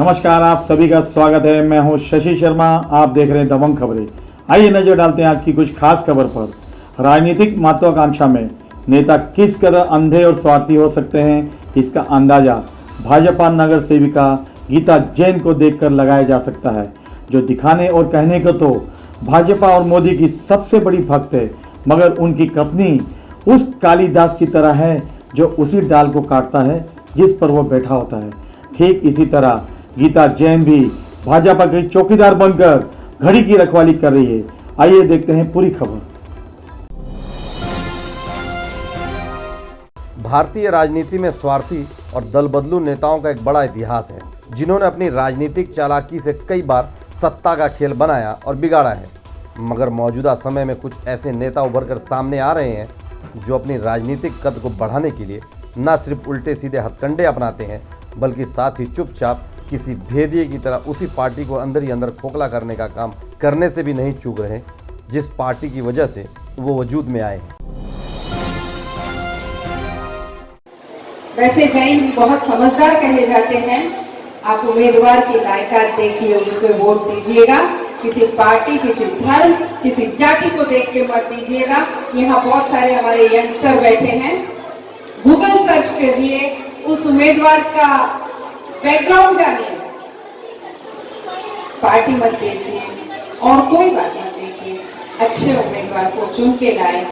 नमस्कार, आप सभी का स्वागत है। मैं हूं शशि शर्मा। आप देख रहे हैं दबंग खबरें। आइए नजर डालते हैं आज की कुछ खास खबर पर। राजनीतिक महत्वाकांक्षा में नेता किस कदर अंधे और स्वार्थी हो सकते हैं, इसका अंदाजा भाजपा नगर सेविका गीता जैन को देखकर लगाया जा सकता है, जो दिखाने और कहने को तो भाजपा और मोदी की सबसे बड़ी भक्त है, मगर उनकी कपनी उस कालिदास की तरह है जो उसी डाल को काटता है जिस पर वो बैठा होता है। ठीक इसी तरह गीता जैन भी भाजपा की चौकीदार बनकर घड़ी की रखवाली कर रही है। आइए देखते हैं पूरी खबर। भारतीय राजनीति में स्वार्थी और दल बदलू नेताओं का एक बड़ा इतिहास है, जिन्होंने अपनी राजनीतिक चालाकी से कई बार सत्ता का खेल बनाया और बिगाड़ा है। मगर मौजूदा समय में कुछ ऐसे नेता उभर कर सामने आ रहे हैं जो अपनी राजनीतिक कद को बढ़ाने के लिए न सिर्फ उल्टे सीधे हथकंडे अपनाते हैं, बल्कि साथ ही चुपचाप किसी भेदिए की तरह उसी पार्टी को अंदर ही अंदर खोखला करने का काम करने से भी नहीं चूक रहे, जिस पार्टी की वजह से वो वजूद में आए हैं। वैसे जैन बहुत समझदार कहे जाते हैं। आप उम्मीदवार की लायकात देखिए, उसको वोट दीजिएगा। किसी पार्टी, किसी धर्म, किसी जाति को देख के मत दीजिएगा। यहाँ बहुत सारे हमारे यंगस्टर बैठे हैं, गूगल सर्च करिए, उस उम्मीदवार का बैकग्राउंड जानिए, पार्टी मत देखिए और कोई बात मत देखिए, अच्छे उम्मीदवार को चुन के लाए।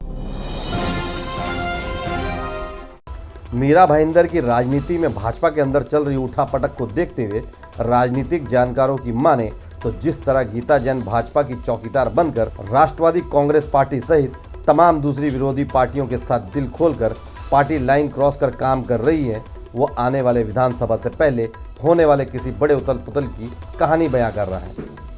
मीरा भाईंदर की राजनीति में भाजपा के अंदर चल रही उठापटक को देखते हुए राजनीतिक जानकारों की माने तो जिस तरह गीता जैन भाजपा की चौकीदार बनकर राष्ट्रवादी कांग्रेस पार्टी सहित तमाम दूसरी विरोधी पार्टियों के साथ दिल खोलकर पार्टी लाइन क्रॉस कर काम कर रही है, वो आने वाले विधानसभा से पहले होने वाले किसी बड़े उथल पुथल की कहानी बयां कर रहा है।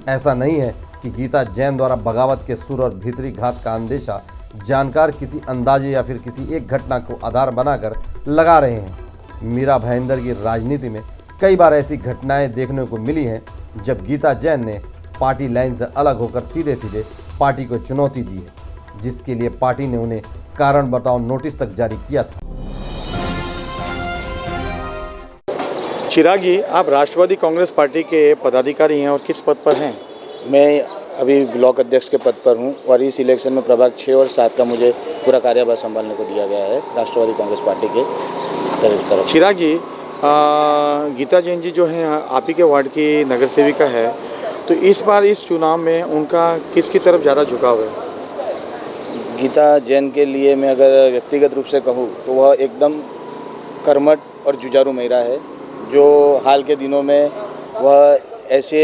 ऐसा नहीं है कि गीता जैन द्वारा बगावत के सुर और भीतरी घात का अंदेशा जानकार किसी अंदाजे या फिर किसी एक घटना को आधार बनाकर लगा रहे हैं। मीरा भाईंदर की राजनीति में कई बार ऐसी घटनाएं देखने को मिली हैं जब गीता जैन ने पार्टी लाइन से अलग होकर सीधे सीधे पार्टी को चुनौती दी है, जिसके लिए पार्टी ने उन्हें कारण बताओ नोटिस तक जारी किया था। चिराग जी, आप राष्ट्रवादी कांग्रेस पार्टी के पदाधिकारी हैं और किस पद पर हैं? मैं अभी ब्लॉक अध्यक्ष के पद पर हूं और इस इलेक्शन में प्रभाग 6 और 7 का मुझे पूरा कार्यभार संभालने को दिया गया है राष्ट्रवादी कांग्रेस पार्टी के तरफ। चिराग जी, गीता जैन जी जो हैं आप ही के वार्ड की नगर सेविका है, तो इस बार इस चुनाव में उनका किसकी तरफ ज़्यादा झुकाव है? गीता जैन के लिए मैं अगर व्यक्तिगत रूप से कहूँ तो वह एकदम कर्मठ और जुझारू महिला है, जो हाल के दिनों में वह ऐसे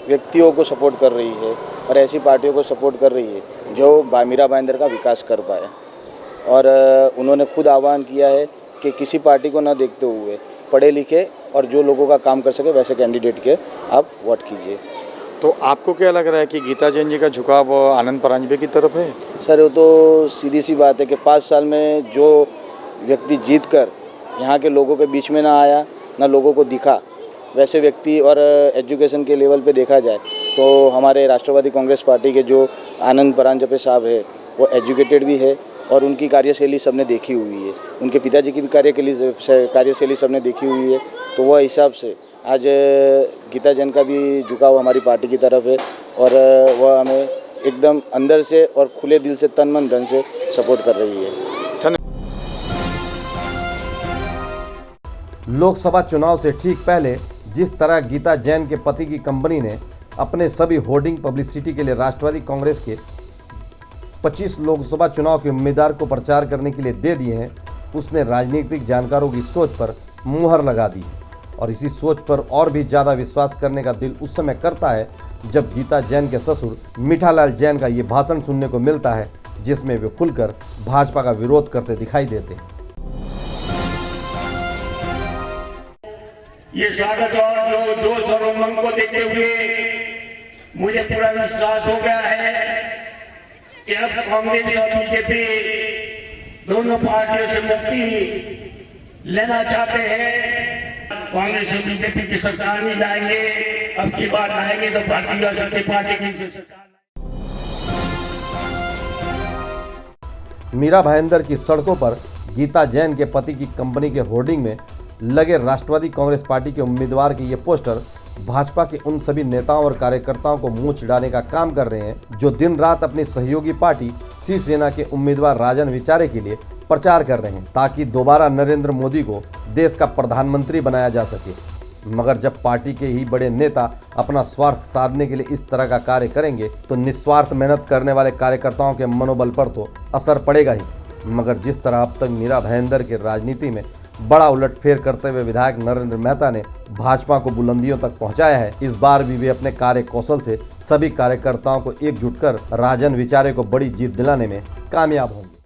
व्यक्तियों को सपोर्ट कर रही है और ऐसी पार्टियों को सपोर्ट कर रही है जो मीरा भाईंदर का विकास कर पाए। और उन्होंने खुद आह्वान किया है कि किसी पार्टी को न देखते हुए पढ़े लिखे और जो लोगों का काम कर सके वैसे कैंडिडेट के आप वोट कीजिए। तो आपको क्या लग रहा है कि गीता जैन जी का झुकाव आनंद परांजपे की तरफ है? सर, वो तो सीधी सी बात है कि 5 साल में जो व्यक्ति जीत कर यहाँ के लोगों के बीच में ना आया, ना लोगों को दिखा, वैसे व्यक्ति और एजुकेशन के लेवल पे देखा जाए तो हमारे राष्ट्रवादी कांग्रेस पार्टी के जो आनंद परांजपे साहब है वो एजुकेटेड भी है और उनकी कार्यशैली सबने देखी हुई है, उनके पिताजी की भी कार्यशैली सबने देखी हुई है। तो वह हिसाब से आज गीता जैन का भी झुकाव हमारी पार्टी की तरफ है और वह हमें एकदम अंदर से और खुले दिल से तन मन धन से सपोर्ट कर रही है। लोकसभा चुनाव से ठीक पहले जिस तरह गीता जैन के पति की कंपनी ने अपने सभी होर्डिंग पब्लिसिटी के लिए राष्ट्रवादी कांग्रेस के 25 लोकसभा चुनाव के उम्मीदवार को प्रचार करने के लिए दे दिए हैं, उसने राजनीतिक जानकारों की सोच पर मुहर लगा दी है। और इसी सोच पर और भी ज़्यादा विश्वास करने का दिल उस समय करता है जब गीता जैन के ससुर मीठालाल जैन का ये भाषण सुनने को मिलता है, जिसमें वे खुलकर भाजपा का विरोध करते दिखाई देते हैं। ये स्वागत और जो जोश और उमंग को देखते हुए मुझे पूरा विश्वास हो गया है कि अब कांग्रेस और बीजेपी दोनों पार्टियों से मुक्ति लेना चाहते हैं। कांग्रेस और बीजेपी की सरकार में जाएंगे, अब की बात आएंगे तो भारतीय जनता पार्टी की सरकार। मीरा भाईंदर की सड़कों पर गीता जैन के पति की कंपनी के होर्डिंग में लगे राष्ट्रवादी कांग्रेस पार्टी के उम्मीदवार के ये पोस्टर भाजपा के उन सभी नेताओं और कार्यकर्ताओं को मुंह चिढ़ाने का काम कर रहे हैं जो दिन रात अपनी सहयोगी पार्टी शिवसेना के उम्मीदवार राजन विचारे के लिए प्रचार कर रहे हैं ताकि दोबारा नरेंद्र मोदी को देश का प्रधानमंत्री बनाया जा सके। मगर जब पार्टी के ही बड़े नेता अपना स्वार्थ साधने के लिए इस तरह का कार्य करेंगे तो निस्वार्थ मेहनत करने वाले कार्यकर्ताओं के मनोबल पर तो असर पड़ेगा ही। मगर जिस तरह अब तक मीरा भाईंदर की राजनीति में बड़ा उलटफेर करते हुए विधायक नरेंद्र मेहता ने भाजपा को बुलंदियों तक पहुंचाया है, इस बार भी वे अपने कार्य कौशल से सभी कार्यकर्ताओं को एकजुट कर राजन विचारे को बड़ी जीत दिलाने में कामयाब होंगे।